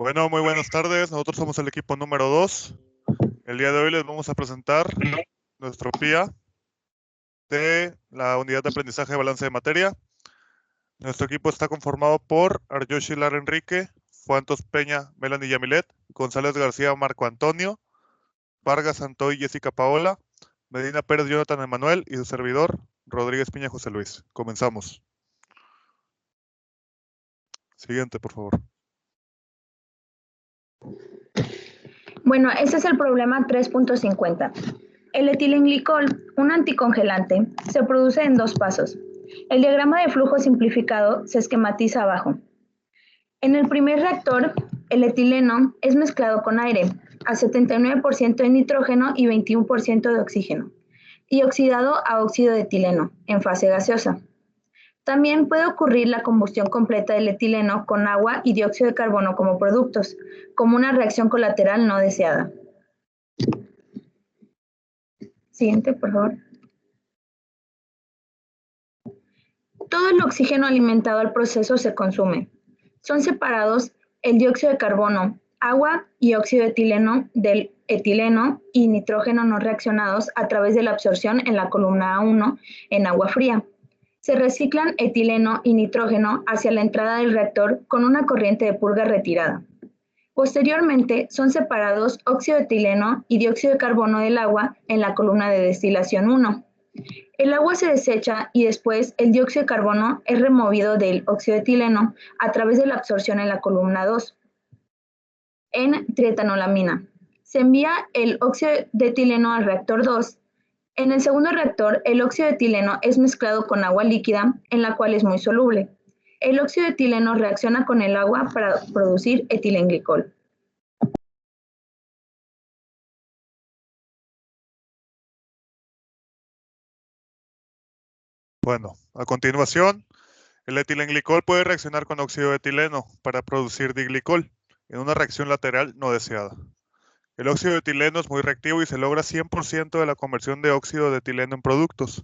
Bueno, muy buenas tardes. Nosotros somos el equipo número 2. El día de hoy les vamos a presentar nuestro PIA de la unidad de aprendizaje de balance de materia. Nuestro equipo está conformado por Aryoshi Lara Enrique, Fuantos Peña, Melanie Yamilet, González García Marco Antonio, Vargas Santoy Jessica Paola, Medina Pérez Jonathan Emanuel y su servidor Rodríguez Piña José Luis. Comenzamos. Siguiente, por favor. Bueno, ese es el problema 3.50. El etilenglicol, un anticongelante, se produce en 2 pasos. El diagrama de flujo simplificado se esquematiza abajo. En el primer reactor, el etileno es mezclado con aire, a 79% de nitrógeno y 21% de oxígeno, y oxidado a óxido de etileno, en fase gaseosa. También puede ocurrir la combustión completa del etileno con agua y dióxido de carbono como productos, como una reacción colateral no deseada. Siguiente, por favor. Todo el oxígeno alimentado al proceso se consume. Son separados el dióxido de carbono, agua y óxido de etileno del etileno y nitrógeno no reaccionados a través de la absorción en la columna A1 en agua fría. Se reciclan etileno y nitrógeno hacia la entrada del reactor con una corriente de purga retirada. Posteriormente, son separados óxido de etileno y dióxido de carbono del agua en la columna de destilación 1. El agua se desecha y después el dióxido de carbono es removido del óxido de etileno a través de la absorción en la columna 2 en trietanolamina. Se envía el óxido de etileno al reactor 2. En el segundo reactor, el óxido de etileno es mezclado con agua líquida, en la cual es muy soluble. El óxido de etileno reacciona con el agua para producir etilenglicol. Bueno, a continuación, el etilenglicol puede reaccionar con óxido de etileno para producir diglicol en una reacción lateral no deseada. El óxido de etileno es muy reactivo y se logra 100% de la conversión de óxido de etileno en productos.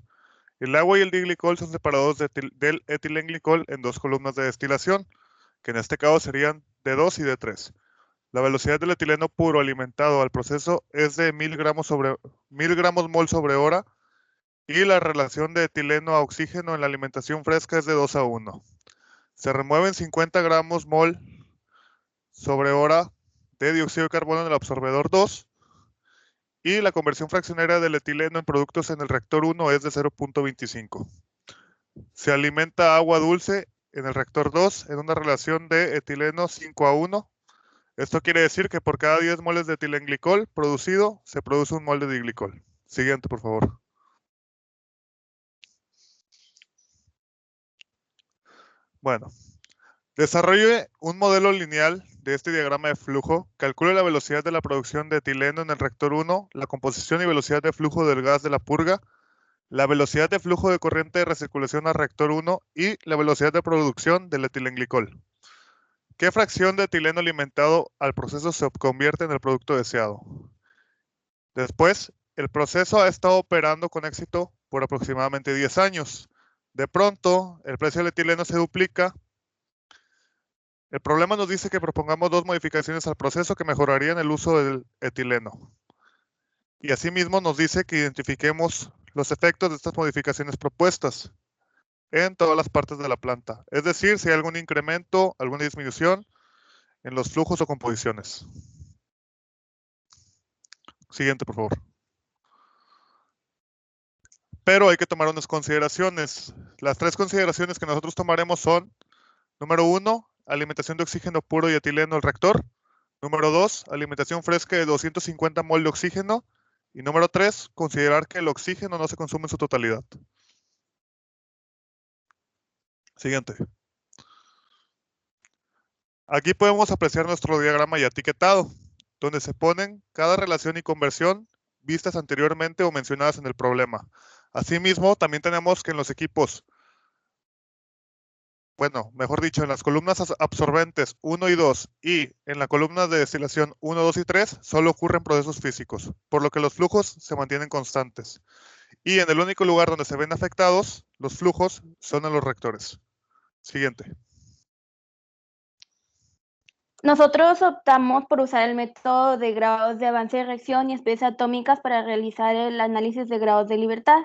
El agua y el diglicol son separados del etilenglicol en 2 columnas de destilación, que en este caso serían D2 y D3. La velocidad del etileno puro alimentado al proceso es de 1000 gramos mol sobre hora, y la relación de etileno a oxígeno en la alimentación fresca es de 2:1. Se remueven 50 gramos mol sobre hora de dióxido de carbono en el absorbedor 2, y la conversión fraccionaria del etileno en productos en el reactor 1 es de 0.25. Se alimenta agua dulce en el reactor 2 en una relación de etileno 5:1. Esto quiere decir que por cada 10 moles de etilenglicol producido, se produce un mol de diglicol. Siguiente, por favor. Bueno, desarrolle un modelo lineal de este diagrama de flujo. Calcule la velocidad de la producción de etileno en el reactor 1, la composición y velocidad de flujo del gas de la purga, la velocidad de flujo de corriente de recirculación al reactor 1 y la velocidad de producción del etilenglicol. ¿Qué fracción de etileno alimentado al proceso se convierte en el producto deseado? Después, el proceso ha estado operando con éxito por aproximadamente 10 años. De pronto, el precio del etileno se duplica. El problema nos dice que propongamos 2 modificaciones al proceso que mejorarían el uso del etileno. Y asimismo nos dice que identifiquemos los efectos de estas modificaciones propuestas en todas las partes de la planta. Es decir, si hay algún incremento, alguna disminución en los flujos o composiciones. Siguiente, por favor. Pero hay que tomar unas consideraciones. Las 3 consideraciones que nosotros tomaremos son: número 1, alimentación de oxígeno puro y etileno al reactor. Número 2, alimentación fresca de 250 mol de oxígeno. Y número 3, considerar que el oxígeno no se consume en su totalidad. Siguiente. Aquí podemos apreciar nuestro diagrama ya etiquetado, donde se ponen cada relación y conversión vistas anteriormente o mencionadas en el problema. Asimismo, también tenemos que en los equipos, bueno, mejor dicho, en las columnas absorbentes 1 y 2 y en la columna de destilación 1, 2 y 3, solo ocurren procesos físicos, por lo que los flujos se mantienen constantes. Y en el único lugar donde se ven afectados los flujos son en los reactores. Siguiente. Nosotros optamos por usar el método de grados de avance de reacción y especies atómicas para realizar el análisis de grados de libertad,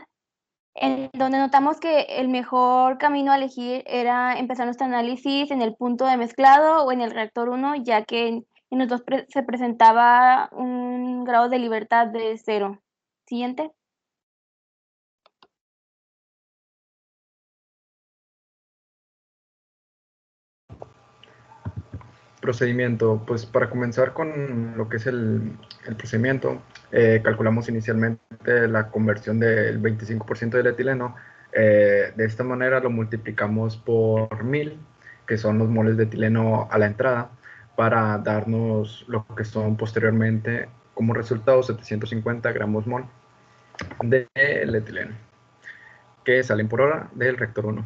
en donde notamos que el mejor camino a elegir era empezar nuestro análisis en el punto de mezclado o en el reactor 1, ya que en los dos se presentaba un grado de libertad de 0. Siguiente. Procedimiento, pues para comenzar con lo que es el procedimiento, calculamos inicialmente la conversión del 25% del etileno. De esta manera lo multiplicamos por 1000, que son los moles de etileno a la entrada, para darnos lo que son posteriormente como resultado 750 gramos mol del etileno, que salen por hora del reactor 1.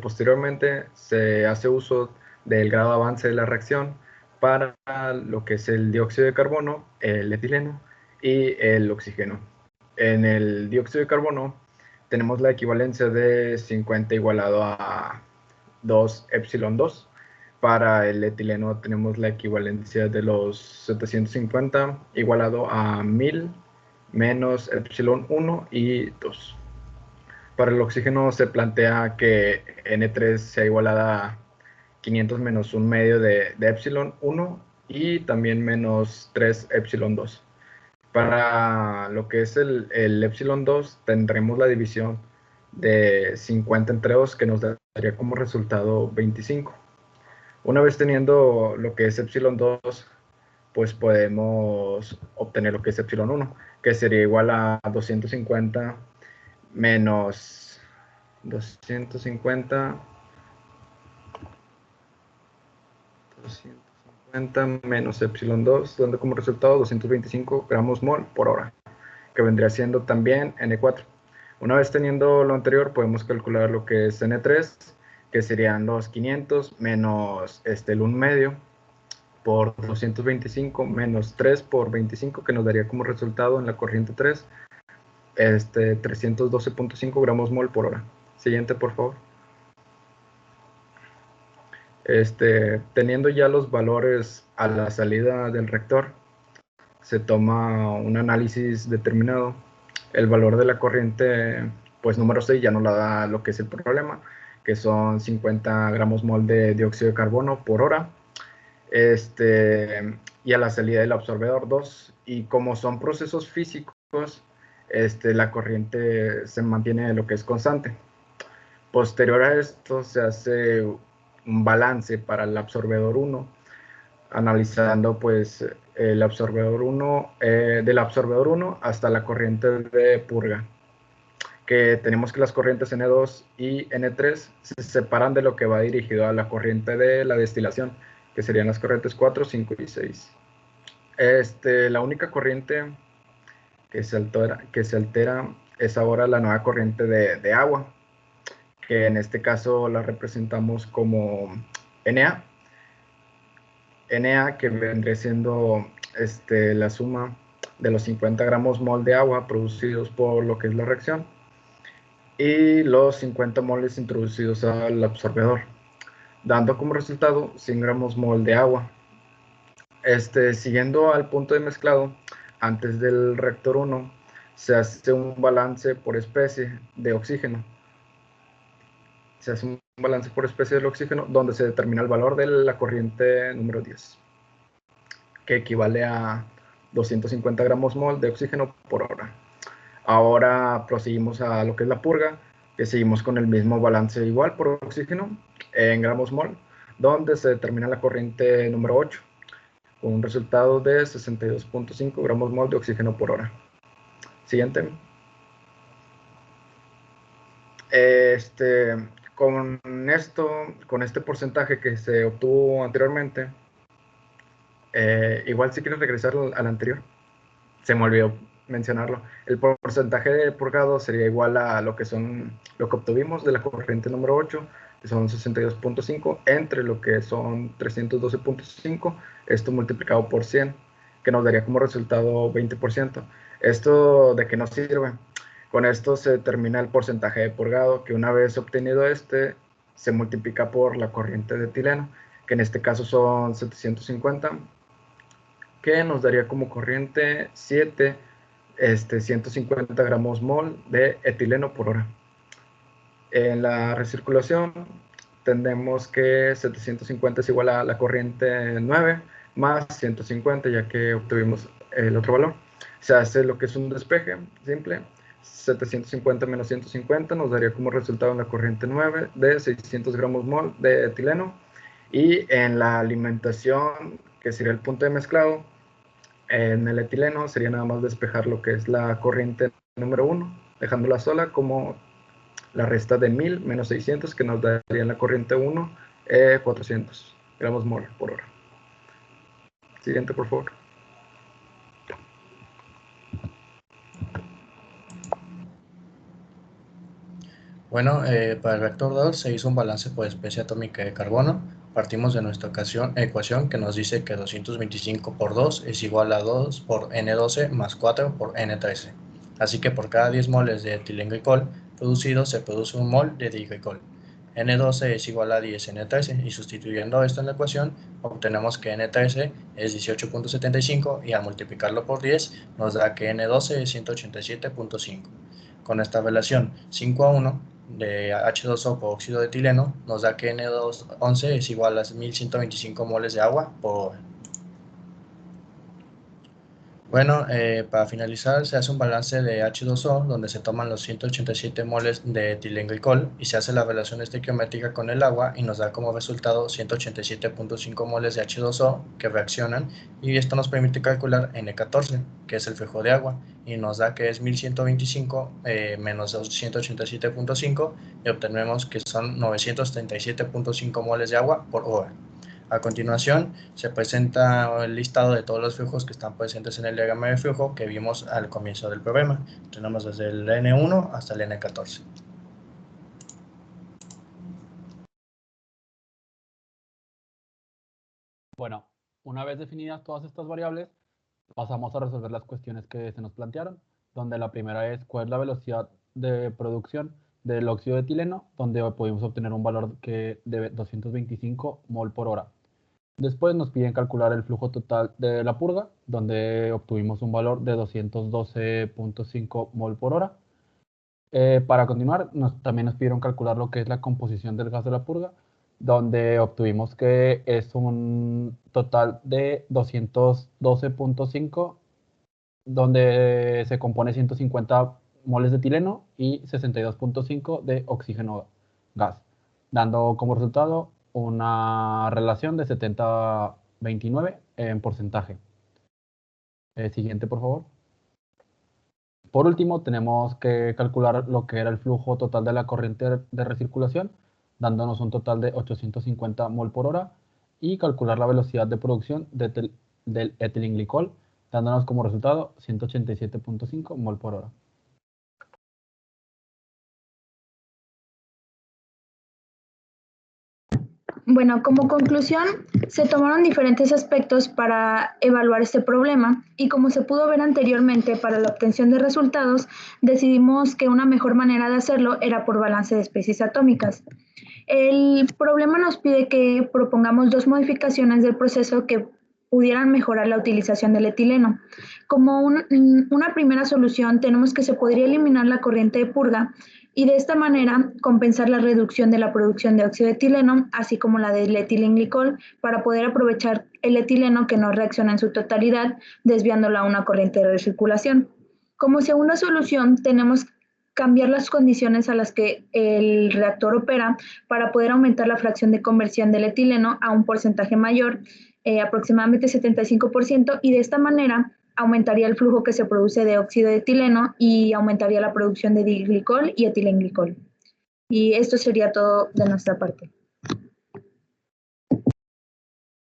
Posteriormente se hace uso del grado de avance de la reacción para lo que es el dióxido de carbono, el etileno y el oxígeno. En el dióxido de carbono tenemos la equivalencia de 50 igualado a 2 epsilon 2. Para el etileno tenemos la equivalencia de los 750 igualado a 1000 menos epsilon 1 y 2. Para el oxígeno se plantea que N3 sea igual a 500 menos un medio de epsilon 1 y también menos 3 epsilon 2. Para lo que es el epsilon 2 tendremos la división de 50 entre 2, que nos daría como resultado 25. Una vez teniendo lo que es epsilon 2, pues podemos obtener lo que es epsilon 1, que sería igual a 250 menos 250 menos epsilon 2, dando como resultado 225 gramos mol por hora, que vendría siendo también N4. Una vez teniendo lo anterior, podemos calcular lo que es N3, que serían los 500 menos el 1 medio por 225 menos 3 por 25, que nos daría como resultado en la corriente 3, 312.5 gramos mol por hora. Siguiente, por favor. Teniendo ya los valores a la salida del reactor, se toma un análisis determinado. El valor de la corriente, pues número 6, ya nos la da lo que es el problema, que son 50 gramos mol de dióxido de carbono por hora. Y a la salida del absorbedor 2. Y como son procesos físicos, la corriente se mantiene lo que es constante. Posterior a esto se hace un balance para el absorbedor 1, analizando pues el absorbedor 1, del absorbedor 1 hasta la corriente de purga, que tenemos que las corrientes N2 y N3 se separan de lo que va dirigido a la corriente de la destilación, que serían las corrientes 4, 5 y 6. La única corriente que se altera es ahora la nueva corriente de agua, que en este caso la representamos como Na. Na, que vendría siendo la suma de los 50 gramos mol de agua producidos por lo que es la reacción y los 50 moles introducidos al absorbedor, dando como resultado 100 gramos mol de agua. Siguiendo al punto de mezclado, antes del reactor 1, se hace un balance por especie de oxígeno. Se hace un balance por especie del oxígeno, donde se determina el valor de la corriente número 10, que equivale a 250 gramos mol de oxígeno por hora. Ahora proseguimos a lo que es la purga, que seguimos con el mismo balance igual por oxígeno en gramos mol, donde se determina la corriente número 8, con un resultado de 62.5 gramos mol de oxígeno por hora. Siguiente. Con este porcentaje que se obtuvo anteriormente, igual si quieres regresar al anterior, se me olvidó mencionarlo. El porcentaje de purgado sería igual a lo que obtuvimos de la corriente número 8, que son 62.5, entre lo que son 312.5, esto multiplicado por 100, que nos daría como resultado 20%. ¿Esto de qué nos sirve? Con esto se determina el porcentaje de purgado, que una vez obtenido se multiplica por la corriente de etileno, que en este caso son 750, que nos daría como corriente 150 gramos mol de etileno por hora. En la recirculación tendremos que 750 es igual a la corriente 9 más 150, ya que obtuvimos el otro valor. Se hace lo que es un despeje simple. 750 menos 150 nos daría como resultado en la corriente 9 de 600 gramos mol de etileno. Y en la alimentación, que sería el punto de mezclado, en el etileno sería nada más despejar lo que es la corriente número 1, dejándola sola como la resta de 1000 menos 600, que nos daría en la corriente 1, 400 gramos mol por hora. Siguiente, por favor. Bueno, para el reactor 2 se hizo un balance por especie atómica de carbono. Partimos de nuestra ecuación que nos dice que 225 por 2 es igual a 2 por N12 más 4 por N13. Así que por cada 10 moles de etilenglicol producido se produce un mol de diglicol. N12 es igual a 10 N13 y sustituyendo esto en la ecuación obtenemos que N13 es 18.75 y al multiplicarlo por 10 nos da que N12 es 187.5. Con esta relación 5:1 de H2O por óxido de etileno nos da que N211 es igual a 1125 moles de agua por hora. Bueno, para finalizar se hace un balance de H2O donde se toman los 187 moles de etilenglicol y se hace la relación estequiométrica con el agua y nos da como resultado 187.5 moles de H2O que reaccionan, y esto nos permite calcular N14, que es el flujo de agua, y nos da que es 1125 menos 187.5 y obtenemos que son 937.5 moles de agua por hora. A continuación, se presenta el listado de todos los flujos que están presentes en el diagrama de flujo que vimos al comienzo del problema. Tenemos desde el N1 hasta el N14. Bueno, una vez definidas todas estas variables, pasamos a resolver las cuestiones que se nos plantearon, donde la primera es cuál es la velocidad de producción del óxido de etileno, donde pudimos obtener un valor de 225 mol por hora. Después nos piden calcular el flujo total de la purga, donde obtuvimos un valor de 212.5 mol por hora. Para continuar, también nos pidieron calcular lo que es la composición del gas de la purga, donde obtuvimos que es un total de 212.5, donde se compone 150 moles de etileno y 62.5 de oxígeno gas, dando como resultado una relación de 70-29 en porcentaje. Siguiente, por favor. Por último, tenemos que calcular lo que era el flujo total de la corriente de recirculación, dándonos un total de 850 mol por hora, y calcular la velocidad de producción del etilenglicol, dándonos como resultado 187.5 mol por hora. Bueno, como conclusión, se tomaron diferentes aspectos para evaluar este problema y como se pudo ver anteriormente para la obtención de resultados, decidimos que una mejor manera de hacerlo era por balance de especies atómicas. El problema nos pide que propongamos dos modificaciones del proceso que pudieran mejorar la utilización del etileno. Como una primera solución, tenemos que se podría eliminar la corriente de purga y de esta manera compensar la reducción de la producción de óxido de etileno, así como la del etilenglicol, para poder aprovechar el etileno que no reacciona en su totalidad, desviándolo a una corriente de recirculación. Como segunda solución, tenemos cambiar las condiciones a las que el reactor opera para poder aumentar la fracción de conversión del etileno a un porcentaje mayor, aproximadamente 75%, y de esta manera aumentaría el flujo que se produce de óxido de etileno y aumentaría la producción de diglicol y etilenglicol. Y esto sería todo de nuestra parte.